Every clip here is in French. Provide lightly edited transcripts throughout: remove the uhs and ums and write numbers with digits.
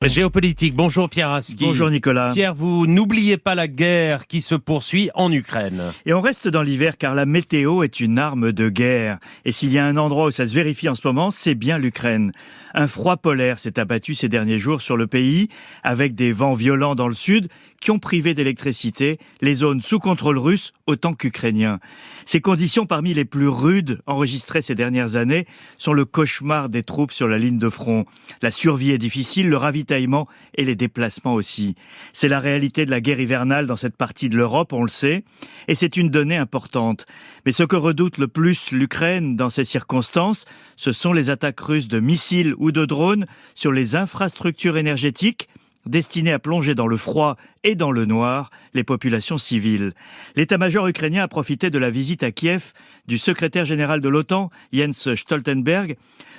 Géopolitique, bonjour Pierre Aski. Bonjour Nicolas. Pierre, vous n'oubliez pas la guerre qui se poursuit en Ukraine. Et on reste dans l'hiver car la météo est une arme de guerre. Et s'il y a un endroit où ça se vérifie en ce moment, c'est bien l'Ukraine. Un froid polaire s'est abattu ces derniers jours sur le pays, avec des vents violents dans le sud qui ont privé d'électricité les zones sous contrôle russe autant qu'ukrainien. Ces conditions parmi les plus rudes enregistrées ces dernières années sont le cauchemar des troupes sur la ligne de front. La survie est difficile, le ravitaillement et les déplacements aussi. C'est la réalité de la guerre hivernale dans cette partie de l'Europe, on le sait, et c'est une donnée importante. Mais ce que redoute le plus l'Ukraine dans ces circonstances, ce sont les attaques russes de missiles ou de drones sur les infrastructures énergétiques destinées à plonger dans le froid et dans le noir les populations civiles. L'état-major ukrainien a profité de la visite à Kiev du secrétaire général de l'OTAN, Jens Stoltenberg,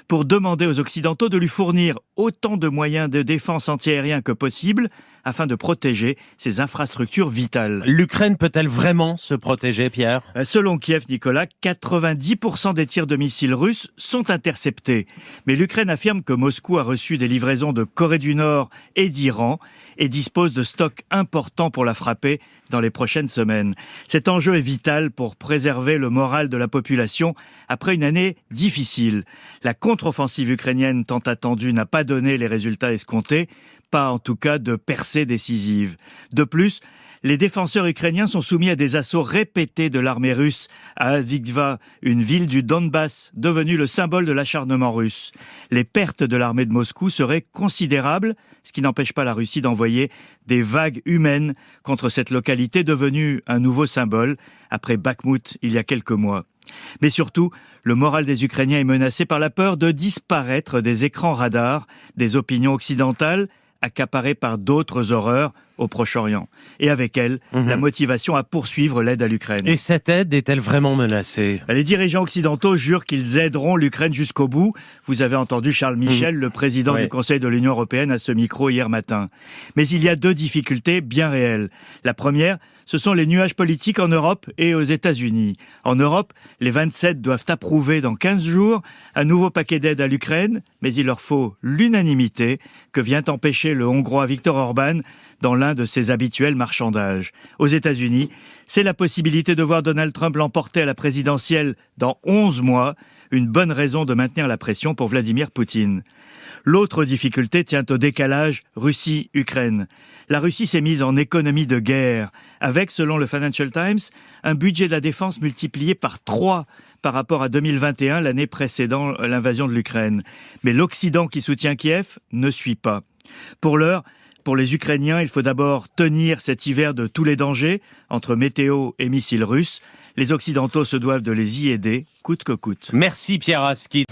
pour demander aux Occidentaux de lui fournir autant de moyens de défense antiaérien que possible afin de protéger ses infrastructures vitales. L'Ukraine peut-elle vraiment se protéger, Pierre ? Selon Kiev, Nicolas, 90% des tirs de missiles russes sont interceptés. Mais l'Ukraine affirme que Moscou a reçu des livraisons de Corée du Nord et d'Iran et dispose de stocks importants pour la frapper dans les prochaines semaines. Cet enjeu est vital pour préserver le moral de la population après une année difficile. La contre-offensive ukrainienne tant attendue n'a pas donné les résultats escomptés, pas en tout cas de percée décisive. De plus, les défenseurs ukrainiens sont soumis à des assauts répétés de l'armée russe à Avdiivka, une ville du Donbass devenue le symbole de l'acharnement russe. Les pertes de l'armée de Moscou seraient considérables, ce qui n'empêche pas la Russie d'envoyer des vagues humaines contre cette localité devenue un nouveau symbole après Bakhmout il y a quelques mois. Mais surtout, le moral des Ukrainiens est menacé par la peur de disparaître des écrans radars, des opinions occidentales, accaparée par d'autres horreurs au Proche-Orient. Et avec elle, la motivation à poursuivre l'aide à l'Ukraine. Et cette aide est-elle vraiment menacée ? Les dirigeants occidentaux jurent qu'ils aideront l'Ukraine jusqu'au bout. Vous avez entendu Charles Michel, le président du Conseil de l'Union européenne, à ce micro hier matin. Mais il y a deux difficultés bien réelles. La première, ce sont les nuages politiques en Europe et aux États-Unis. En Europe, les 27 doivent approuver dans 15 jours un nouveau paquet d'aide à l'Ukraine, mais il leur faut l'unanimité que vient empêcher le Hongrois Viktor Orban dans l'un de ses habituels marchandages. Aux États-Unis, c'est la possibilité de voir Donald Trump l'emporter à la présidentielle dans 11 mois, une bonne raison de maintenir la pression pour Vladimir Poutine. L'autre difficulté tient au décalage Russie-Ukraine. La Russie s'est mise en économie de guerre, avec, selon le Financial Times, un budget de la défense multiplié par 3 par rapport à 2021, l'année précédant l'invasion de l'Ukraine. Mais l'Occident qui soutient Kiev ne suit pas. Pour l'heure, pour les Ukrainiens, il faut d'abord tenir cet hiver de tous les dangers, entre météo et missiles russes. Les Occidentaux se doivent de les y aider, coûte que coûte. Merci Pierre Aski.